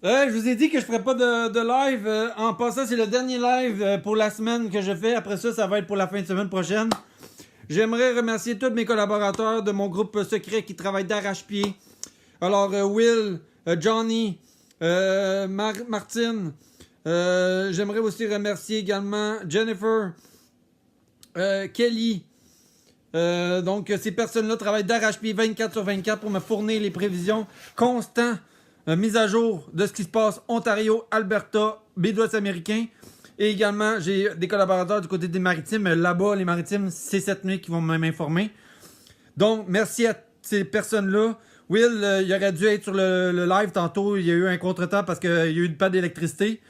Je vous ai dit que je ferais pas de live. En passant, c'est le dernier live pour la semaine que je fais. Après ça, ça va être pour la fin de semaine prochaine. J'aimerais remercier tous mes collaborateurs de mon groupe secret qui travaillent d'arrache-pied. Alors, Will, Johnny, Martine. J'aimerais aussi remercier également Jennifer, Kelly. Donc, ces personnes-là travaillent d'arrache-pied 24 sur 24 pour me fournir les prévisions constantes. Mise à jour de ce qui se passe Ontario, Alberta, Midwest américain. Et également, j'ai des collaborateurs du côté des maritimes. Là-bas, les maritimes, c'est cette nuit qui vont m'informer. Donc, merci à ces personnes-là. Will, il aurait dû être sur le live tantôt. Il y a eu un contretemps parce qu'il y a eu une panne d'électricité.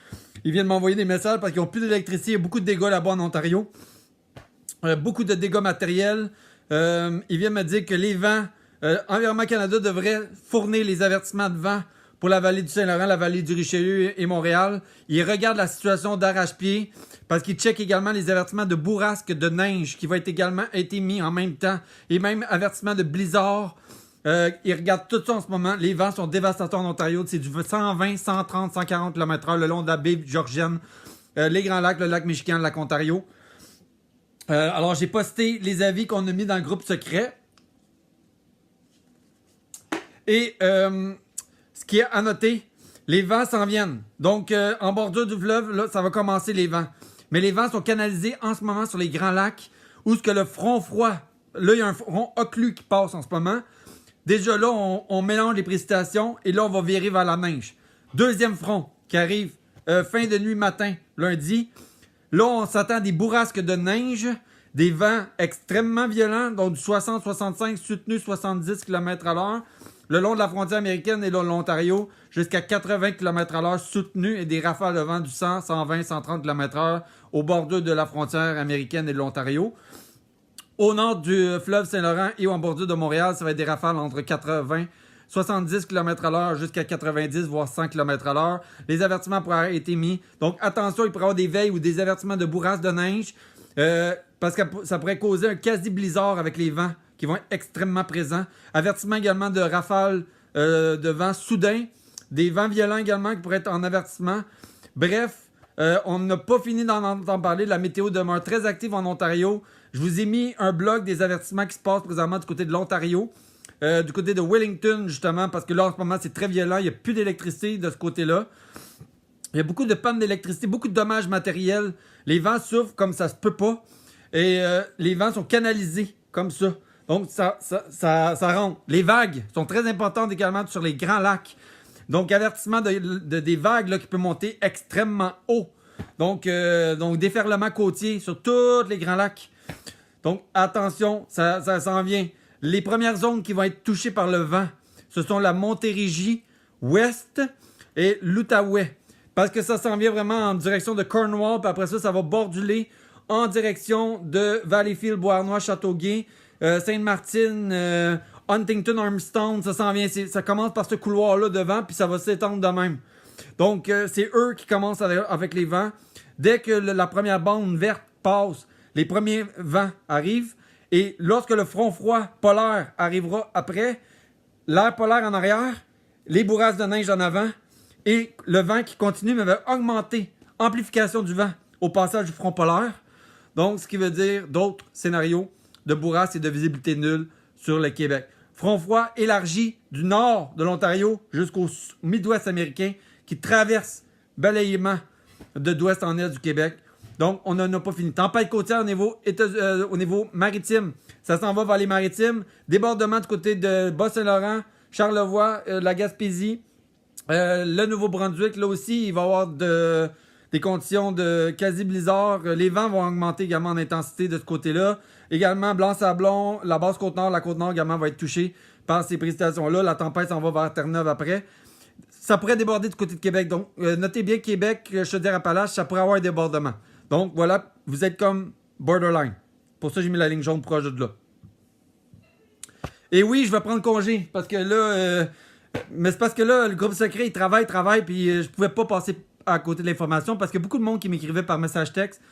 Il vient de m'envoyer des messages parce qu'ils n'ont plus d'électricité. Il y a beaucoup de dégâts là-bas en Ontario. Beaucoup de dégâts matériels. Il vient me dire que les vents, Environnement Canada devrait fournir les avertissements de vent pour la vallée du Saint-Laurent, la vallée du Richelieu et Montréal. Il regarde la situation d'arrache-pied parce qu'il check également les avertissements de bourrasque, de neige qui va être également été mis en même temps. Et même avertissement de blizzard. Il regarde tout ça en ce moment. Les vents sont dévastateurs en Ontario. C'est du 120, 130, 140 km/h le long de la baie georgienne, les Grands Lacs, le lac Michigan, le lac Ontario. Alors, j'ai posté les avis qu'on a mis dans le groupe secret. Et ce qui est à noter, les vents s'en viennent. Donc, en bordure du fleuve, là, ça va commencer les vents. Mais les vents sont canalisés en ce moment sur les Grands Lacs, où ce que le front froid, là, il y a un front occlus qui passe en ce moment. Déjà là, on mélange les précipitations et là, on va virer vers la neige. Deuxième front qui arrive fin de nuit matin, lundi. Là, on s'attend à des bourrasques de neige, des vents extrêmement violents, donc du 60-65 soutenu 70 km/h, le long de la frontière américaine et de l'Ontario, jusqu'à 80 km/h soutenu et des rafales de vent du 100, 120, 130 km/h au bordure de la frontière américaine et de l'Ontario. Au nord du fleuve Saint-Laurent et en bordure de Montréal, ça va être des rafales entre 80 70 km/h jusqu'à 90, voire 100 km/h. Les avertissements pourraient avoir été mis. Donc, attention, il pourrait y avoir des veilles ou des avertissements de bourrasques de neige parce que ça pourrait causer un quasi-blizzard avec les vents qui vont être extrêmement présents. Avertissement également de rafales de vent soudain. Des vents violents également qui pourraient être en avertissement. Bref, on n'a pas fini d'en entendre parler. La météo demeure très active en Ontario. Je vous ai mis un blog des avertissements qui se passent présentement du côté de l'Ontario. Du côté de Wellington, justement, parce que là, en ce moment, c'est très violent. Il n'y a plus d'électricité de ce côté-là. Il y a beaucoup de pannes d'électricité, beaucoup de dommages matériels. Les vents souffrent comme ça se peut pas. Et les vents sont canalisés comme ça. Donc, ça rentre. Les vagues sont très importantes également sur les Grands Lacs. Donc, avertissement des vagues là, qui peuvent monter extrêmement haut. Donc, déferlement côtier sur tous les Grands Lacs. Donc, attention, ça s'en vient. Les premières zones qui vont être touchées par le vent, ce sont la Montérégie ouest et l'Outaouais. Parce que ça s'en vient vraiment en direction de Cornwall, puis après ça, ça va borduler en direction de Valleyfield, Beauharnois, Châteauguay, Sainte-Martine, Huntington, Armstrong. Ça s'en vient. Ça commence par ce couloir-là de vent, puis ça va s'étendre de même. Donc, c'est eux qui commencent avec les vents. Dès que la première bande verte passe, les premiers vents arrivent. Et lorsque le front froid polaire arrivera après, l'air polaire en arrière, les bourrasques de neige en avant et le vent qui continue mais va augmenter, amplification du vent au passage du front polaire. Donc, ce qui veut dire d'autres scénarios de bourrasques et de visibilité nulle sur le Québec. Front froid élargi du nord de l'Ontario jusqu'au Midwest américain qui traverse balayement d'ouest en est du Québec. Donc, on n'en a pas fini. Tempête côtière au niveau maritime. Ça s'en va vers les maritimes. Débordement du côté de Bas-Saint-Laurent, Charlevoix, la Gaspésie. Le Nouveau-Brunswick, là aussi, il va y avoir des conditions de quasi-blizzard. Les vents vont augmenter également en intensité de ce côté-là. Également, Blanc-Sablon, la Basse-Côte-Nord, la Côte-Nord également va être touchée par ces précipitations-là. La tempête s'en va vers Terre-Neuve après. Ça pourrait déborder du côté de Québec. Donc, notez bien Québec, Chaudière-Appalaches, ça pourrait avoir un débordement. Donc, voilà, vous êtes comme borderline. Pour ça, j'ai mis la ligne jaune proche de là. Et oui, je vais prendre congé. Parce que là... mais c'est parce que là, le groupe secret, il travaille, puis je pouvais pas passer à côté de l'information parce qu'il y a beaucoup de monde qui m'écrivait par message texte.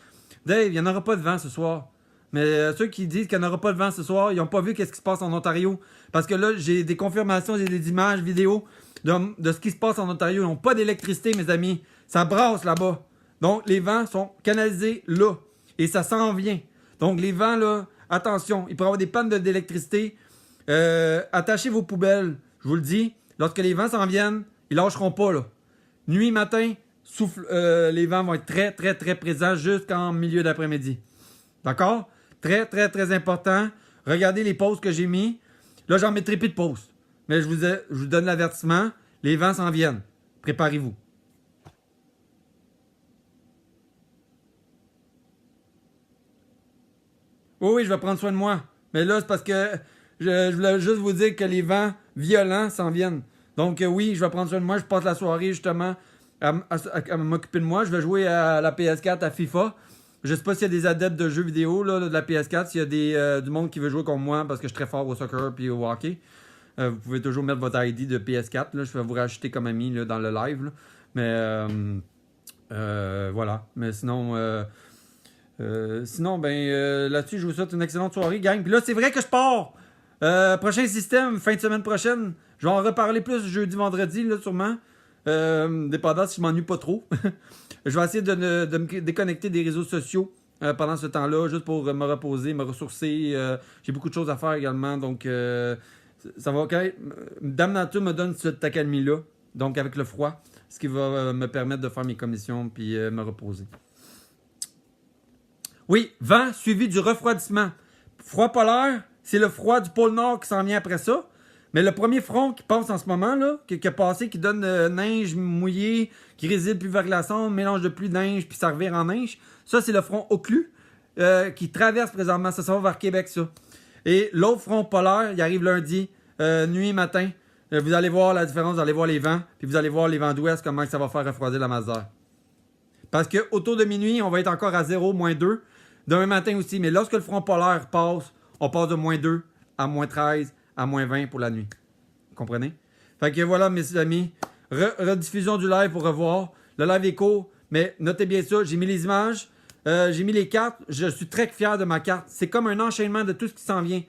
Dave, il n'y en aura pas de vent ce soir. Mais ceux qui disent qu'il n'y en aura pas de vent ce soir, ils n'ont pas vu qu'est-ce qui se passe en Ontario. Parce que là, j'ai des confirmations, j'ai des images, vidéos de ce qui se passe en Ontario. Ils n'ont pas d'électricité, mes amis. Ça brasse là-bas. Donc, les vents sont canalisés là. Et ça s'en vient. Donc, les vents, là, attention, il peut y avoir des pannes d'électricité. Attachez vos poubelles. Je vous le dis, lorsque les vents s'en viennent, ils lâcheront pas, là. Nuit, matin, souffle, les vents vont être très, très, très présents jusqu'en milieu d'après-midi. D'accord? Très, très, très important. Regardez les pauses que j'ai mis. Là, j'en mettrai plus de pauses. Mais je vous donne l'avertissement. Les vents s'en viennent. Préparez-vous. Oui, je vais prendre soin de moi. Mais là, c'est parce que je voulais juste vous dire que les vents violents s'en viennent. Donc, oui, je vais prendre soin de moi. Je passe la soirée, justement, à m'occuper de moi. Je vais jouer à la PS4, à FIFA. Je sais pas s'il y a des adeptes de jeux vidéo là, de la PS4, s'il y a du monde qui veut jouer comme moi parce que je suis très fort au soccer et au hockey. Vous pouvez toujours mettre votre ID de PS4. Là. Je vais vous rajouter comme ami là, dans le live. Là. Mais voilà. Mais sinon, là-dessus, je vous souhaite une excellente soirée, gang. Puis là, c'est vrai que je pars. Prochain système, fin de semaine prochaine. Je vais en reparler plus jeudi, vendredi, là, sûrement. Dépendant si je m'ennuie pas trop. Je vais essayer de me déconnecter des réseaux sociaux pendant ce temps-là, juste pour me reposer, me ressourcer. J'ai beaucoup de choses à faire également, donc ça va OK. Dame Nature me donne cette accalmie-là, donc avec le froid, ce qui va me permettre de faire mes commissions puis me reposer. Oui, vent suivi du refroidissement. Froid polaire, c'est le froid du pôle Nord qui s'en vient après ça. Mais le premier front qui passe en ce moment, là, qui a passé, qui donne neige mouillée, qui réside plus verglaçon, mélange de pluie, neige, puis ça revient en neige, ça, c'est le front Occlu qui traverse présentement. Ça va vers Québec, ça. Et l'autre front polaire, il arrive lundi, nuit, matin. Vous allez voir la différence, vous allez voir les vents, puis vous allez voir les vents d'ouest, comment ça va faire refroidir la masse d'air. Parce que autour de minuit, on va être encore à 0, -2. Demain matin aussi. Mais lorsque le front polaire passe, on passe de -2 à -13 à -20 pour la nuit. Vous comprenez? Fait que voilà, mes amis. Rediffusion du live pour revoir. Le live est court, mais notez bien ça. J'ai mis les images, j'ai mis les cartes. Je suis très fier de ma carte. C'est comme un enchaînement de tout ce qui s'en vient.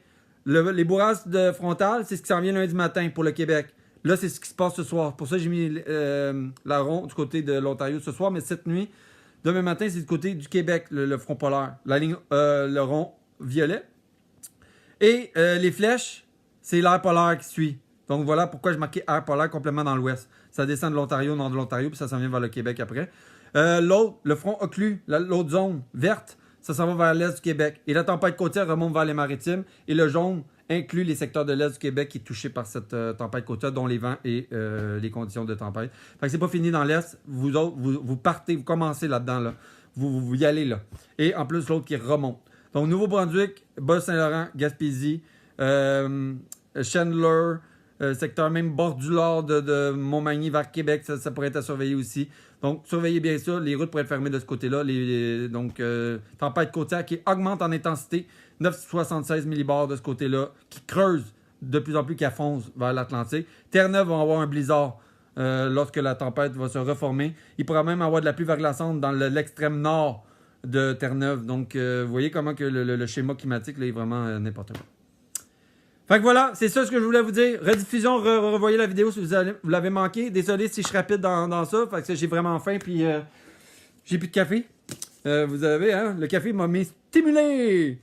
Les bourrasques de frontale, c'est ce qui s'en vient lundi matin pour le Québec. Là, c'est ce qui se passe ce soir. Pour ça, j'ai mis la ronde du côté de l'Ontario ce soir, mais cette nuit, demain matin, c'est du côté du Québec, le front polaire. La ligne, le rond violet. Et les flèches, c'est l'air polaire qui suit. Donc voilà pourquoi je marquais air polaire complètement dans l'ouest. Ça descend de l'Ontario, nord de l'Ontario, puis ça s'en vient vers le Québec après. L'autre, le front Occlu, l'autre zone verte, ça s'en va vers l'est du Québec. Et la tempête côtière remonte vers les maritimes. Et le jaune inclut les secteurs de l'est du Québec qui est touché par cette tempête côtière, dont les vents et les conditions de tempête. Fait que c'est pas fini dans l'est. Vous autres, vous partez, vous commencez là-dedans. Là. Vous y allez là. Et en plus, l'autre qui remonte. Donc, Nouveau-Brunswick, Bas-Saint-Laurent, Gaspésie, Chandler, secteur même bordulaire de Montmagny vers Québec, ça pourrait être à surveiller aussi. Donc, surveillez bien ça. Les routes pourraient être fermées de ce côté-là. Donc, tempête côtière qui augmente en intensité. 976 millibars de ce côté-là, qui creuse de plus en plus, qui fonce vers l'Atlantique. Terre-Neuve va avoir un blizzard lorsque la tempête va se reformer. Il pourra même avoir de la pluie verglaçante dans l'extrême nord de Terre-Neuve. Donc, vous voyez comment que le schéma climatique là, est vraiment n'importe quoi. Fait que voilà, c'est ça ce que je voulais vous dire. Rediffusion, revoyez la vidéo si vous l'avez manqué. Désolé si je suis rapide dans ça, fait que j'ai vraiment faim puis j'ai plus de café. Vous avez, hein, le café m'a mis stimulé.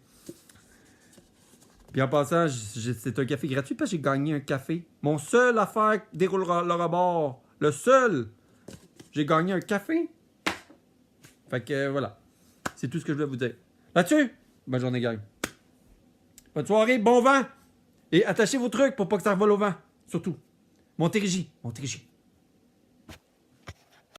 Puis en passant, c'est un café gratuit parce que j'ai gagné un café. Mon seul affaire déroule le rebord. Le seul. J'ai gagné un café. Fait que voilà. C'est tout ce que je voulais vous dire. Là-dessus, bonne journée, gang. Bonne soirée, bon vent. Et attachez vos trucs pour pas que ça revole au vent. Surtout. Montérégie. Montérégie.